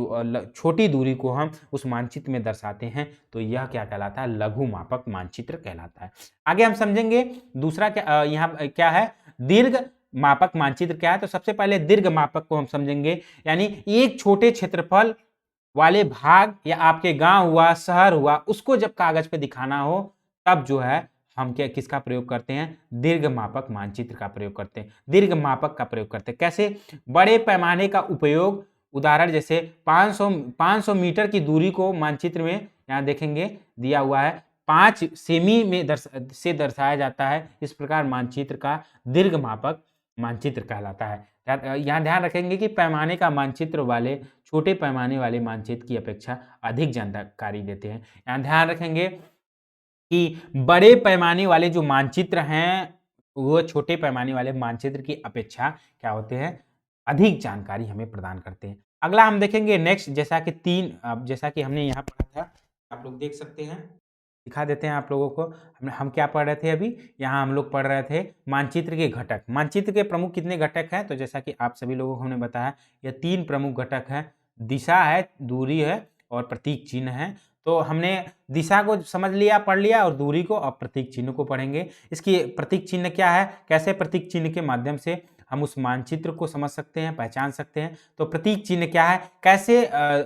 छोटी दूरी को हम उस मानचित्र में दर्शाते हैं तो यह क्या कहलाता है, लघु मापक मानचित्र कहलाता है। आगे हम समझेंगे दूसरा क्या, यहाँ क्या है, दीर्घ मापक मानचित्र क्या है। तो सबसे पहले दीर्घ मापक को हम समझेंगे, यानी एक छोटे क्षेत्रफल वाले भाग या आपके गांव हुआ, शहर हुआ, उसको जब कागज पे दिखाना हो तब जो है हम क्या किसका प्रयोग करते हैं, दीर्घ मापक मानचित्र का प्रयोग करते हैं, दीर्घ मापक का प्रयोग करते हैं। कैसे, बड़े पैमाने का उपयोग, उदाहरण जैसे 500 मीटर की दूरी को मानचित्र में यहाँ देखेंगे दिया हुआ है 5 सेमी में से दर्शाया जाता है। इस प्रकार मानचित्र का दीर्घ मापक मानचित्र कहलाता है। यहाँ ध्यान रखेंगे कि पैमाने का मानचित्र वाले छोटे पैमाने वाले मानचित्र की अपेक्षा अधिक जानकारी देते हैं। यहाँ ध्यान रखेंगे कि बड़े पैमाने वाले जो मानचित्र हैं वो छोटे पैमाने वाले मानचित्र की अपेक्षा क्या होते हैं, अधिक जानकारी हमें प्रदान करते हैं। अगला हम देखेंगे नेक्स्ट, जैसा कि हमने यहाँ पढ़ा था, आप लोग देख सकते हैं, दिखा देते हैं आप लोगों को। हम क्या पढ़ रहे थे अभी, यहाँ हम लोग पढ़ रहे थे मानचित्र के घटक। मानचित्र के प्रमुख कितने घटक हैं, तो जैसा कि आप सभी लोगों को हमने बताया यह 3 प्रमुख घटक हैं, दिशा है, दूरी है और प्रतीक चिन्ह है। तो हमने दिशा को समझ लिया, पढ़ लिया, और दूरी को, अब प्रतीक चिन्ह को पढ़ेंगे। इसकी प्रतीक चिन्ह क्या है, कैसे प्रतीक चिन्ह के माध्यम से हम उस मानचित्र को समझ सकते हैं, पहचान सकते हैं। तो प्रतीक चिन्ह क्या है, कैसे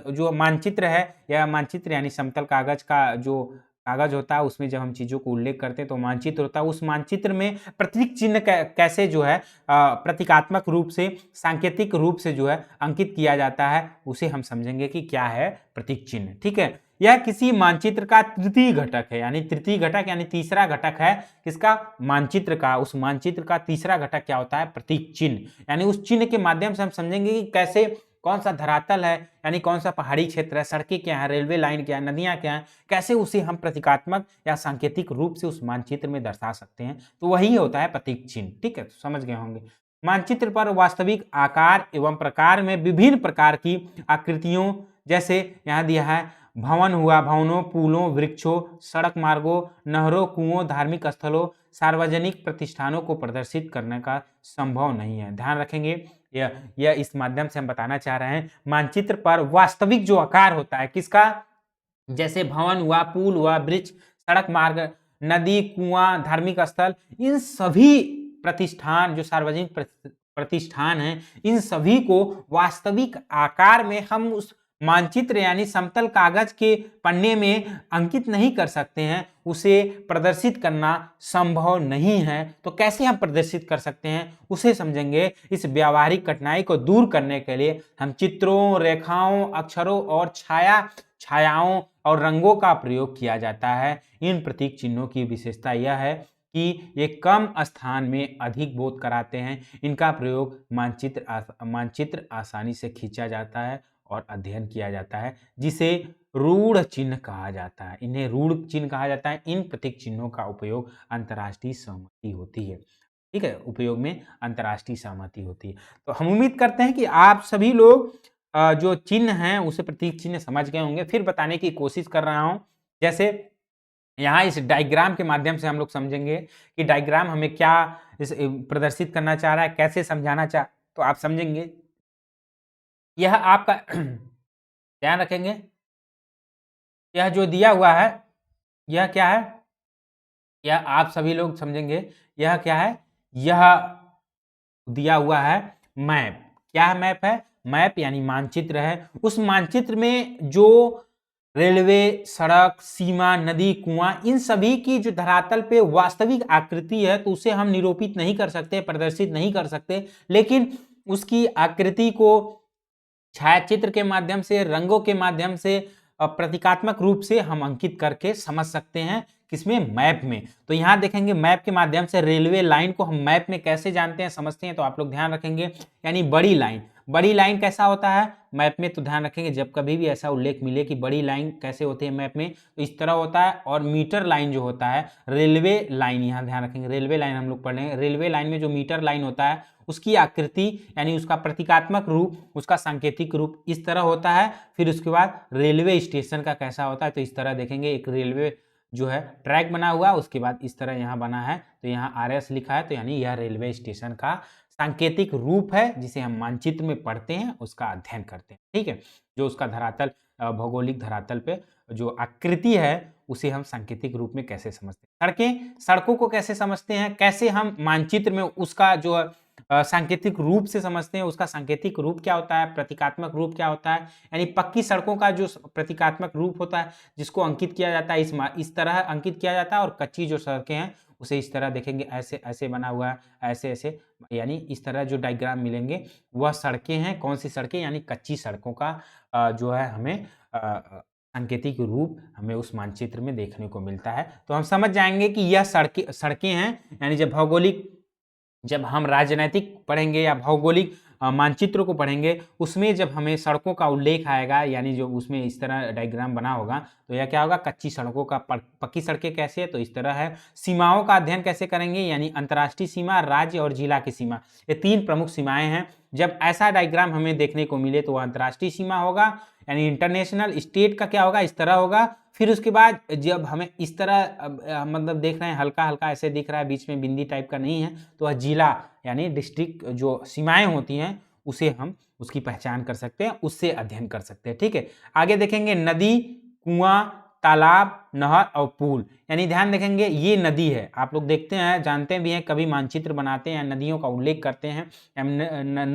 जो मानचित्र है या मानचित्र यानी समतल कागज का जो कागज होता है उसमें जब हम चीज़ों को उल्लेख करते हैं तो मानचित्र होता है, उस मानचित्र में प्रतीक चिन्ह कैसे जो है प्रतीकात्मक रूप से, सांकेतिक रूप से जो है अंकित किया जाता है, उसे हम समझेंगे कि क्या है प्रतीक चिन्ह। ठीक है, यह किसी मानचित्र का तृतीय घटक है, यानी तृतीय घटक यानी तीसरा घटक है किसका, मानचित्र का। उस मानचित्र का तीसरा घटक क्या होता है, प्रतीक चिन्ह। यानी उस चिन्ह के माध्यम से हम समझेंगे कि कैसे, कौन सा धरातल है, यानी कौन सा पहाड़ी क्षेत्र है, सड़कें क्या है, रेलवे लाइन क्या है, नदियां क्या है, कैसे उसे हम प्रतीकात्मक या सांकेतिक रूप से उस मानचित्र में दर्शा सकते हैं, तो वही होता है प्रतीक चिन्ह। ठीक है, तो समझ गए होंगे। मानचित्र पर वास्तविक आकार एवं प्रकार में विभिन्न प्रकार की आकृतियों, जैसे यहाँ दिया है भवन हुआ, भवनों, पुलों, वृक्षों, सड़क मार्गों, नहरों, कुओं, धार्मिक स्थलों, सार्वजनिक प्रतिष्ठानों को प्रदर्शित करने का संभव नहीं है। ध्यान रखेंगे, यह इस माध्यम से हम बताना चाह रहे हैं मानचित्र पर वास्तविक जो आकार होता है किसका, जैसे भवन हुआ, पुल हुआ, वृक्ष, सड़क मार्ग, नदी, कुआं, धार्मिक स्थल, इन सभी प्रतिष्ठान जो सार्वजनिक प्रतिष्ठान हैं, इन सभी को वास्तविक आकार में हम उस मानचित्र यानी समतल कागज के पन्ने में अंकित नहीं कर सकते हैं, उसे प्रदर्शित करना संभव नहीं है। तो कैसे हम प्रदर्शित कर सकते हैं उसे समझेंगे। इस व्यावहारिक कठिनाई को दूर करने के लिए हम चित्रों, रेखाओं, अक्षरों और छायाओं और रंगों का प्रयोग किया जाता है। इन प्रतीक चिन्हों की विशेषता यह है कि ये कम स्थान में अधिक बोध कराते हैं। इनका प्रयोग मानचित्र आसानी से खींचा जाता है और अध्ययन किया जाता है, जिसे रूढ़ चिन्ह कहा जाता है। इन्हें रूढ़ चिन्ह कहा जाता है। इन प्रतीक चिन्हों का उपयोग अंतर्राष्ट्रीय सहमति होती है। ठीक है, उपयोग में अंतर्राष्ट्रीय सहमति होती है। तो हम उम्मीद करते हैं कि आप सभी लोग जो चिन्ह हैं उसे प्रतीक चिन्ह समझ गए होंगे। फिर बताने की कोशिश कर रहा हूं, जैसे यहाँ इस डायग्राम के माध्यम से हम लोग समझेंगे कि डायग्राम हमें क्या प्रदर्शित करना चाह रहा है, कैसे समझाना चाह, तो आप समझेंगे। यह आपका ध्यान रखेंगे, यह जो दिया हुआ है यह क्या है, यह आप सभी लोग समझेंगे। यह क्या है, यह दिया हुआ है मैप। क्या मैप है, मैप यानी मानचित्र है, उस मानचित्र में जो रेलवे, सड़क, सीमा, नदी, कुआं, इन सभी की जो धरातल पे वास्तविक आकृति है तो उसे हम निरूपित नहीं कर सकते, प्रदर्शित नहीं कर सकते, लेकिन उसकी आकृति को छायाचित्र के माध्यम से, रंगों के माध्यम से, प्रतीकात्मक रूप से हम अंकित करके समझ सकते हैं। किसमें? मैप में। तो यहां देखेंगे मैप के माध्यम से रेलवे लाइन को हम मैप में कैसे जानते हैं, समझते हैं, तो आप लोग ध्यान रखेंगे। यानी बड़ी लाइन, बड़ी लाइन कैसा होता है मैप में, तो ध्यान रखेंगे जब कभी भी ऐसा उल्लेख मिले कि बड़ी लाइन कैसे होती है मैप में, तो इस तरह होता है। और मीटर लाइन जो होता है, रेलवे लाइन, यहाँ ध्यान रखेंगे रेलवे लाइन हम लोग पढ़ रहे हैं, रेलवे लाइन में जो मीटर लाइन होता है उसकी आकृति यानी उसका प्रतीकात्मक रूप, उसका सांकेतिक रूप इस तरह होता है। फिर उसके बाद रेलवे स्टेशन का कैसा होता है, तो इस तरह देखेंगे, एक रेलवे जो है ट्रैक बना हुआ, उसके बाद इस तरह यहाँ बना है, तो यहाँ RS लिखा है, तो यानी यह रेलवे स्टेशन का सांकेतिक रूप है जिसे हम मानचित्र में पढ़ते हैं, उसका अध्ययन करते हैं। ठीक है, जो उसका धरातल, भौगोलिक धरातल पे जो आकृति है उसे हम सांकेतिक रूप में कैसे समझते हैं। सड़कें, सड़कों को कैसे समझते हैं, कैसे हम मानचित्र में उसका जो सांकेतिक रूप से समझते हैं, उसका सांकेतिक रूप क्या होता है, प्रतीकात्मक रूप क्या होता है। यानी पक्की सड़कों का जो प्रतीकात्मक रूप होता है जिसको अंकित किया जाता है इस तरह अंकित किया जाता है, और कच्ची जो सड़कें हैं उसे इस तरह देखेंगे, ऐसे ऐसे बना हुआ है, ऐसे ऐसे, यानी इस तरह जो डायग्राम मिलेंगे वह सड़कें हैं। कौन सी सड़कें? यानी कच्ची सड़कों का जो है हमें सांकेतिक रूप हमें उस मानचित्र में देखने को मिलता है। तो हम समझ जाएंगे कि यह सड़कें हैं। यानी जब हम राजनैतिक पढ़ेंगे या भौगोलिक मानचित्र को पढ़ेंगे, उसमें जब हमें सड़कों का उल्लेख आएगा, यानी जो उसमें इस तरह डायग्राम बना होगा, तो यह क्या होगा, कच्ची सड़कों का। पक्की सड़कें कैसे है, तो इस तरह है। सीमाओं का अध्ययन कैसे करेंगे, यानी अंतर्राष्ट्रीय सीमा, राज्य और जिला की सीमा, ये 3 प्रमुख सीमाएं हैं। जब ऐसा डायग्राम हमें देखने को मिले तो वह अंतर्राष्ट्रीय सीमा होगा, यानी इंटरनेशनल। स्टेट का क्या होगा, इस तरह होगा। फिर उसके बाद जब हमें इस तरह मतलब देख रहे हैं, हल्का हल्का ऐसे दिख रहा है, बीच में बिंदी टाइप का नहीं है, तो वह जिला यानी डिस्ट्रिक्ट जो सीमाएं होती हैं उसे हम उसकी पहचान कर सकते हैं, उससे अध्ययन कर सकते हैं। ठीक है, आगे देखेंगे नदी, कुआं, तालाब, नहर और पुल। यानी ध्यान देखेंगे ये नदी है, आप लोग देखते हैं, जानते भी हैं, कभी मानचित्र बनाते हैं, नदियों का उल्लेख करते हैं,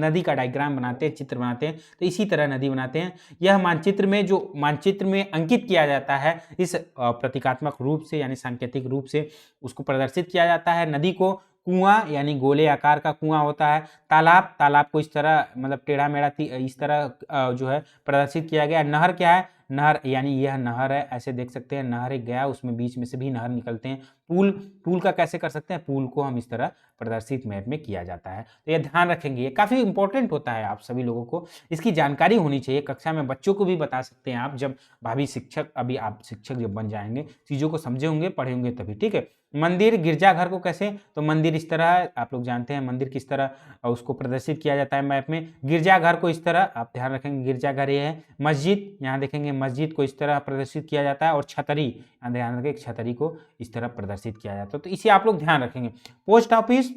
नदी का डायग्राम बनाते हैं, चित्र बनाते हैं, तो इसी तरह नदी बनाते हैं। यह मानचित्र में जो मानचित्र में अंकित किया जाता है इस प्रतीकात्मक रूप से यानी सांकेतिक रूप से उसको प्रदर्शित किया जाता है। नदी को कुआं यानी गोले आकार का कुआं होता है। तालाब को इस तरह मतलब टेढ़ा मेढ़ा इस तरह जो है प्रदर्शित किया गया। नहर क्या है, नहर यानी यह नहर है, ऐसे देख सकते हैं, नहर एक गया, उसमें बीच में से भी नहर निकलते हैं। पुल का कैसे कर सकते हैं, पुल को हम इस तरह प्रदर्शित मैप में किया जाता है। तो ये ध्यान रखेंगे, ये काफ़ी इंपॉर्टेंट होता है, आप सभी लोगों को इसकी जानकारी होनी चाहिए। कक्षा में बच्चों को भी बता सकते हैं आप, जब भावी शिक्षक, अभी आप शिक्षक जब बन जाएंगे, चीज़ों को समझे होंगे, पढ़े होंगे तभी। ठीक है, मंदिर, गिरजाघर को कैसे, तो मंदिर इस तरह है, आप लोग जानते हैं मंदिर किस तरह उसको प्रदर्शित किया जाता है मैप में। गिरजाघर को इस तरह, आप ध्यान रखेंगे, गिरजाघर ये है। मस्जिद, यहाँ देखेंगे मस्जिद को इस तरह प्रदर्शित किया जाता है। और छतरी, यहाँ ध्यान रखें, छतरी को इस तरह प्रदर्शित किया जाता है, तो इसे आप लोग ध्यान रखेंगे। पोस्ट ऑफिस,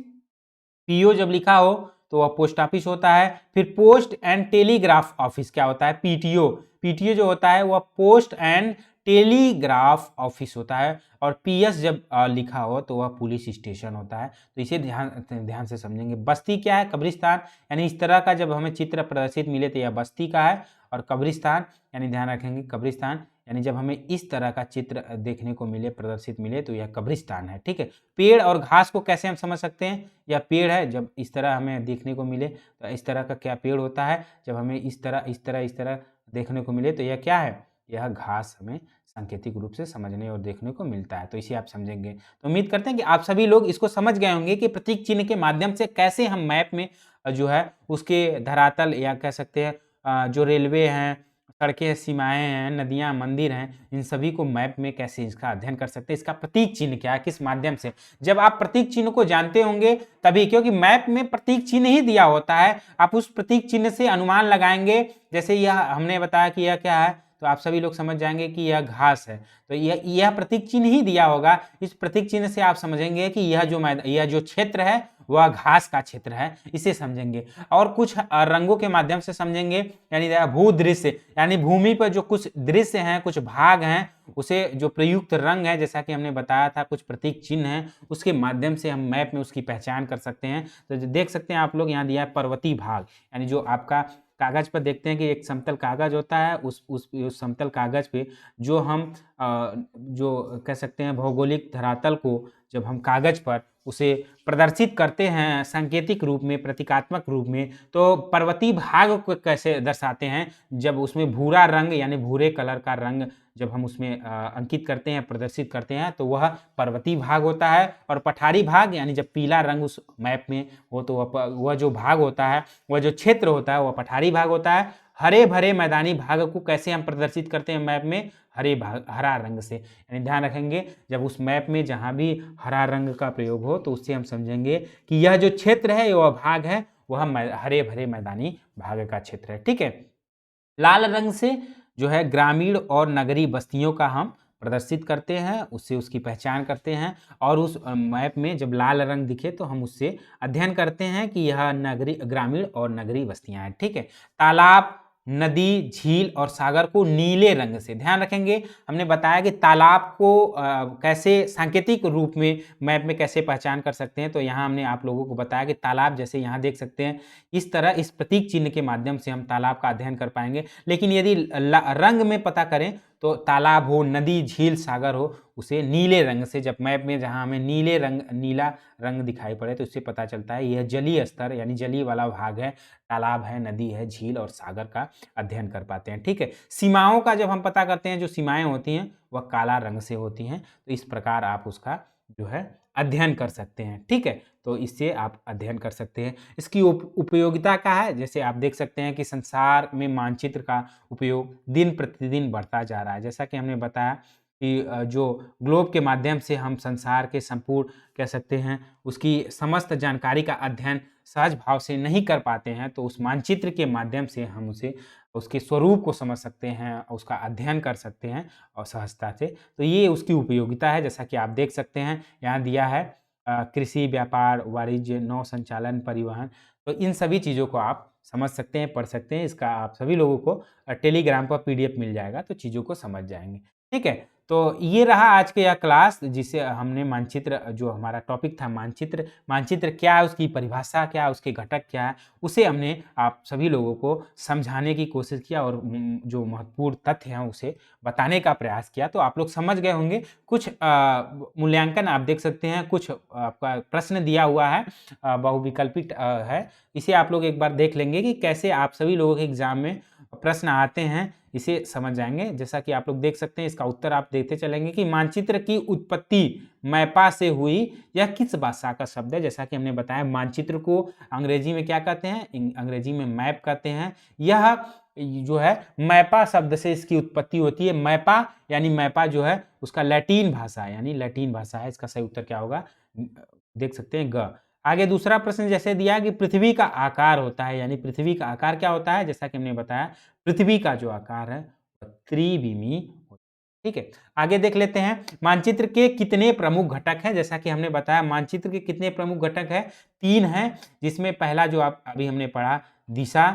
PO जब लिखा हो तो वह पोस्ट ऑफिस होता है। फिर पोस्ट एंड टेलीग्राफ ऑफिस क्या होता है, PTO जो होता है वह पोस्ट एंड टेलीग्राफ ऑफिस होता है। और PS जब लिखा हो तो वह पुलिस स्टेशन होता है, तो इसे ध्यान से समझेंगे। बस्ती क्या है, कब्रिस्तान, यानी इस तरह का जब हमें चित्र प्रदर्शित मिले तो यह बस्ती का है। और कब्रिस्तान यानी ध्यान रखेंगे, कब्रिस्तान यानी जब हमें इस तरह का चित्र देखने को मिले, प्रदर्शित मिले, तो यह कब्रिस्तान है। ठीक है, पेड़ और घास को कैसे हम समझ सकते हैं, यह पेड़ है, जब इस तरह हमें देखने को मिले तो इस तरह का क्या पेड़ होता है, जब हमें इस तरह देखने को मिले तो यह क्या है, यह घास हमें सांकेतिक रूप से समझने और देखने को मिलता है, तो इसे आप समझेंगे। तो उम्मीद करते हैं कि आप सभी लोग इसको समझ गए होंगे कि प्रतीक चिन्ह के माध्यम से कैसे हम मैप में जो है उसके धरातल या कह सकते हैं जो रेलवे हैं, सड़कें, सीमाएं हैं, नदियां, मंदिर हैं, इन सभी को मैप में कैसे इसका अध्ययन कर सकते हैं, इसका प्रतीक चिन्ह क्या है, किस माध्यम से। जब आप प्रतीक चिन्ह को जानते होंगे तभी, क्योंकि मैप में प्रतीक चिन्ह ही दिया होता है, आप उस प्रतीक चिन्ह से अनुमान लगाएंगे। जैसे यह हमने बताया कि यह क्या है, तो आप सभी लोग समझ जाएंगे कि यह घास है, तो यह प्रतीक चिन्ह ही दिया होगा। इस प्रतीक चिन्ह से आप समझेंगे कि यह जो क्षेत्र है वह घास का क्षेत्र है, इसे समझेंगे। और कुछ रंगों के माध्यम से समझेंगे, यानी भूदृश्य, यानी भूमि पर जो कुछ दृश्य हैं, कुछ भाग हैं, उसे जो प्रयुक्त रंग है, जैसा कि हमने बताया था, कुछ प्रतीक चिन्ह है, उसके माध्यम से हम मैप में उसकी पहचान कर सकते हैं। तो देख सकते हैं आप लोग, यहाँ दिया है पर्वतीय भाग, यानी जो आपका कागज़ पर देखते हैं कि एक समतल कागज़ होता है, उस समतल कागज़ पे जो हम जो कह सकते हैं भौगोलिक धरातल को जब हम कागज़ पर उसे प्रदर्शित करते हैं सांकेतिक रूप में, प्रतीकात्मक रूप में, तो पर्वतीय भाग को कैसे दर्शाते हैं, जब उसमें भूरा रंग यानी भूरे कलर का रंग जब हम उसमें अंकित करते हैं, प्रदर्शित करते हैं, तो वह पर्वतीय भाग होता है। और पठारी भाग यानी जब पीला रंग उस मैप में हो तो वह जो भाग होता है, वह जो क्षेत्र होता है, वह पठारी भाग होता है। हरे भरे मैदानी भाग को कैसे हम प्रदर्शित करते हैं मैप में, हरा रंग से। यानी ध्यान रखेंगे जब उस मैप में जहाँ भी हरा रंग का प्रयोग हो तो उससे हम समझेंगे कि यह जो क्षेत्र है, वह भाग है, वह हरे भरे मैदानी भाग का क्षेत्र है। ठीक है, लाल रंग से जो है ग्रामीण और नगरीय बस्तियों का हम प्रदर्शित करते हैं, उससे उसकी पहचान करते हैं। और उस मैप में जब लाल रंग दिखे तो हम उससे अध्ययन करते हैं कि यह ग्रामीण और नगरीय बस्तियां हैं। ठीक है, तालाब, नदी, झील और सागर को नीले रंग से, ध्यान रखेंगे हमने बताया कि तालाब को कैसे सांकेतिक रूप में मैप में कैसे पहचान कर सकते हैं। तो यहाँ हमने आप लोगों को बताया कि तालाब जैसे यहाँ देख सकते हैं, इस तरह इस प्रतीक चिन्ह के माध्यम से हम तालाब का अध्ययन कर पाएंगे। लेकिन यदि रंग में पता करें तो तालाब हो, नदी, झील, सागर हो, उसे नीले रंग से, जब मैप में जहाँ हमें नीला रंग दिखाई पड़े तो उससे पता चलता है यह जलीय स्तर यानी जलीय वाला भाग है, तालाब है, नदी है, झील और सागर का अध्ययन कर पाते हैं। ठीक है, सीमाओं का जब हम पता करते हैं, जो सीमाएं होती हैं वह काला रंग से होती हैं। तो इस प्रकार आप उसका जो है अध्ययन कर सकते हैं। ठीक है, तो इससे आप अध्ययन कर सकते हैं। इसकी उपयोगिता क्या है, जैसे आप देख सकते हैं कि संसार में मानचित्र का उपयोग दिन प्रतिदिन बढ़ता जा रहा है। जैसा कि हमने बताया कि जो ग्लोब के माध्यम से हम संसार के संपूर्ण कह सकते हैं उसकी समस्त जानकारी का अध्ययन सहज भाव से नहीं कर पाते हैं, तो उस मानचित्र के माध्यम से हम उसे उसके स्वरूप को समझ सकते हैं, उसका अध्ययन कर सकते हैं और सहजता से। तो ये उसकी उपयोगिता है। जैसा कि आप देख सकते हैं यहाँ दिया है कृषि, व्यापार, वाणिज्य, नौ संचालन, परिवहन, तो इन सभी चीज़ों को आप समझ सकते हैं, पढ़ सकते हैं। इसका आप सभी लोगों को टेलीग्राम पर पीडीएफ मिल जाएगा, तो चीज़ों को समझ जाएंगे। ठीक है, तो ये रहा आज के यह क्लास, जिसे हमने मानचित्र, जो हमारा टॉपिक था मानचित्र क्या है, उसकी परिभाषा क्या है, उसके घटक क्या है, उसे हमने आप सभी लोगों को समझाने की कोशिश किया और जो महत्वपूर्ण तथ्य हैं उसे बताने का प्रयास किया। तो आप लोग समझ गए होंगे। कुछ मूल्यांकन आप देख सकते हैं, कुछ आपका प्रश्न दिया हुआ है, बहुविकल्पित है। इसे आप लोग एक बार देख लेंगे कि कैसे आप सभी लोगों के एग्जाम में प्रश्न आते हैं, इसे समझ जाएंगे। जैसा कि आप लोग देख सकते हैं, इसका उत्तर आप देते चलेंगे कि मानचित्र की उत्पत्ति मैपा से हुई, यह किस भाषा का शब्द है। जैसा कि हमने बताया मानचित्र को अंग्रेजी में क्या कहते हैं, अंग्रेजी में मैप कहते हैं। यह जो है मैपा शब्द से इसकी उत्पत्ति होती है। मैपा यानी मैपा जो है उसका लैटिन भाषा है, यानी लैटिन भाषा है। इसका सही उत्तर क्या होगा, देख सकते हैं ग। आगे दूसरा प्रश्न जैसे दिया कि पृथ्वी का आकार होता है, यानी पृथ्वी का आकार क्या होता है। जैसा कि हमने बताया पृथ्वी का जो आकार है त्रिविमी होता है। ठीक है, आगे देख लेते हैं मानचित्र के कितने प्रमुख घटक हैं। जैसा कि हमने बताया मानचित्र के कितने प्रमुख घटक हैं, 3 हैं, जिसमें पहला जो आप अभी हमने पढ़ा दिशा,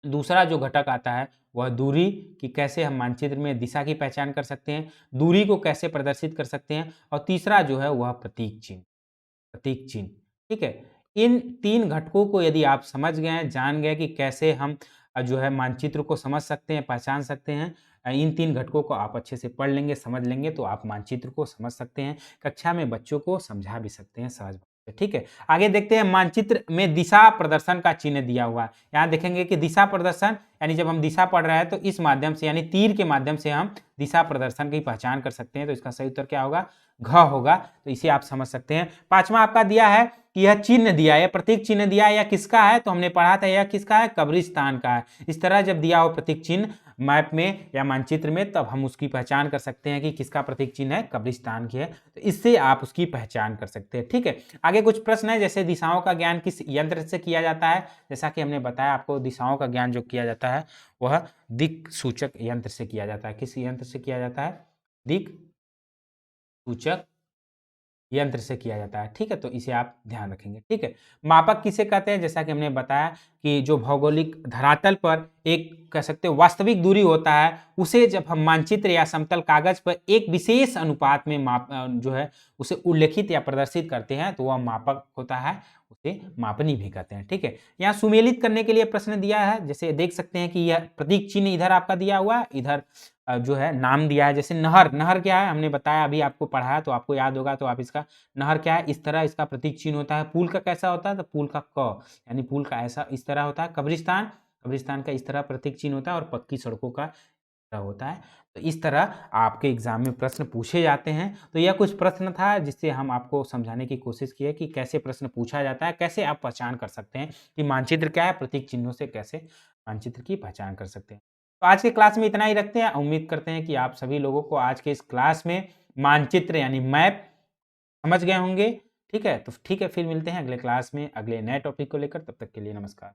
दूसरा जो घटक आता है वह दूरी, कि कैसे हम मानचित्र में दिशा की पहचान कर सकते हैं, दूरी को कैसे प्रदर्शित कर सकते हैं, और तीसरा जो है वह प्रतीक चिन्ह। ठीक है, इन 3 घटकों को यदि आप समझ गए, जान गए कि कैसे हम जो है मानचित्र को समझ सकते हैं, पहचान सकते हैं, इन 3 घटकों को आप अच्छे से पढ़ लेंगे, समझ लेंगे, तो आप मानचित्र को समझ सकते हैं, कक्षा में बच्चों को समझा भी सकते हैं सहज भाव से। ठीक है, आगे देखते हैं मानचित्र में दिशा प्रदर्शन का चिन्ह दिया हुआ है। यहाँ देखेंगे कि दिशा प्रदर्शन यानी जब हम दिशा पढ़ रहे हैं तो इस माध्यम से यानी तीर के माध्यम से हम दिशा प्रदर्शन की पहचान कर सकते हैं। तो इसका सही उत्तर क्या होगा, घ होगा। तो इसे आप समझ सकते हैं। पांचवा आपका दिया है कि यह चिन्ह दिया है, प्रतीक चिन्ह दिया है, यह किसका है, तो हमने पढ़ा था यह किसका है, कब्रिस्तान का है। इस तरह जब दिया हो प्रतीक चिन्ह मैप में या मानचित्र में, तब हम उसकी पहचान कर सकते हैं कि किसका प्रतीक चिन्ह है, कब्रिस्तान की है। तो इससे आप उसकी पहचान कर सकते हैं। ठीक है, आगे कुछ प्रश्न है, जैसे दिशाओं का ज्ञान किस यंत्र से किया जाता है। जैसा कि हमने बताया आपको, दिशाओं का ज्ञान जो किया जाता है वह दिक सूचक यंत्र से किया जाता है। किस यंत्र से किया जाता है, दिक सूचक यंत्र से किया जाता है। ठीक है, तो इसे आप ध्यान रखेंगे। ठीक है, मापक किसे कहते हैं। जैसा कि हमने बताया कि जो भौगोलिक धरातल पर एक कह सकते हो वास्तविक दूरी होता है, उसे जब हम मानचित्र या समतल कागज पर एक विशेष अनुपात में जो है उसे उल्लेखित या प्रदर्शित करते हैं, तो वह मापक होता है, मापनी भी कहते हैं। ठीक है, यहाँ सुमेलित करने के लिए प्रश्न दिया है, जैसे देख सकते हैं कि यह प्रतीक चिन्ह इधर आपका दिया हुआ है, इधर जो है नाम दिया है। जैसे नहर, नहर क्या है हमने बताया, अभी आपको पढ़ाया तो आपको याद होगा, तो आप इसका नहर क्या है, इस तरह इसका प्रतीक चिन्ह होता है। पुल का कैसा होता है, तो पुल का क, यानी पुल का ऐसा इस तरह होता है। कब्रिस्तान, कब्रिस्तान का इस तरह प्रतीक चिन्ह होता है, और पक्की सड़कों का होता है। तो इस तरह आपके एग्जाम में प्रश्न पूछे जाते हैं। तो यह कुछ प्रश्न था जिससे हम आपको समझाने की कोशिश की है कि कैसे प्रश्न पूछा जाता है, कैसे आप पहचान कर सकते हैं कि मानचित्र क्या है, प्रतीक चिन्हों से कैसे मानचित्र की पहचान कर सकते हैं। तो आज के क्लास में इतना ही रखते हैं। उम्मीद करते हैं कि आप सभी लोगों को आज के इस क्लास में मानचित्र यानी मैप समझ गए होंगे। ठीक है, तो ठीक है, फिर मिलते हैं अगले क्लास में अगले नए टॉपिक को लेकर। तब तक के लिए नमस्कार।